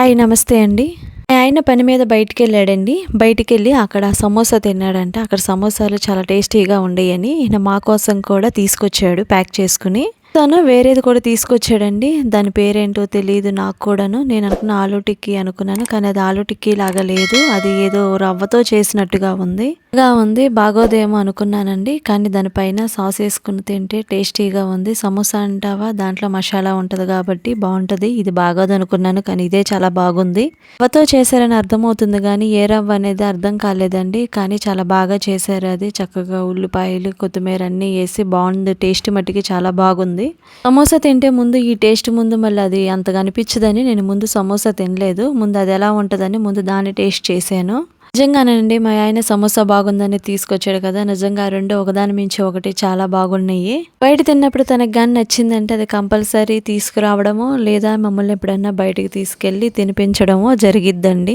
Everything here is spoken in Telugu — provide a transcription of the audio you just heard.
హాయ్ నమస్తే అండి. ఆయన పని మీద బయటికెళ్ళాడండి. బయటికెళ్ళి అక్కడ సమోసా తిన్నాడంట. అక్కడ సమోసాలు చాలా టేస్టీగా ఉండేయని ఈయన మా కోసం కూడా తీసుకొచ్చాడు ప్యాక్ చేసుకొని. తను వేరేది కూడా తీసుకొచ్చాడండి. దాని పేరేంటో తెలీదు నాకు కూడాను. నేను అనుకున్న ఆలూ టిక్కీ అనుకున్నాను. కానీ అది ఆలూ టిక్కీ లాగా లేదు. అది ఏదో రవ్వతో చేసినట్టుగా ఉంది. బాగోదేమో అనుకున్నానండి. కానీ దానిపైన సాస్ ఏసుకొని తింటే టేస్టీగా ఉంది. సమోసా అంటావా దాంట్లో మసాలా ఉంటది కాబట్టి బావుంటది. ఇది బాగోదనుకున్నాను. కానీ ఇదే చాలా బాగుంది. రవ్వతో చేశారని అర్థమవుతుంది గానీ ఏ రవ్వ అనేది అర్థం కాలేదండి. కానీ చాలా బాగా చేశారు అది. చక్కగా ఉల్లిపాయలు, కొత్తిమీర అన్నీ ఏసి బావుంది. టేస్ట్ మట్టికి చాలా బాగుంది. సమోసా తింటే ముందు ఈ టేస్ట్ ముందు మళ్ళీ అది అంతగా అనిపించదని నేను ముందు సమోసా తినలేదు. ముందు అది ఎలా ఉంటదని ముందు దాన్ని టేస్ట్ చేశాను. నిజంగానండి మా ఆయన సమోసా బాగుందని తీసుకొచ్చాడు కదా! నిజంగా ఆ 2 ఒకదాని మించి ఒకటి చాలా బాగున్నాయి. బయట తిన్నప్పుడు తనకు గాని నచ్చిందంటే అది కంపల్సరీ తీసుకురావడమో లేదా మమ్మల్ని ఎప్పుడన్నా బయటికి తీసుకెళ్ళి తినిపించడమో జరిగిద్దండి.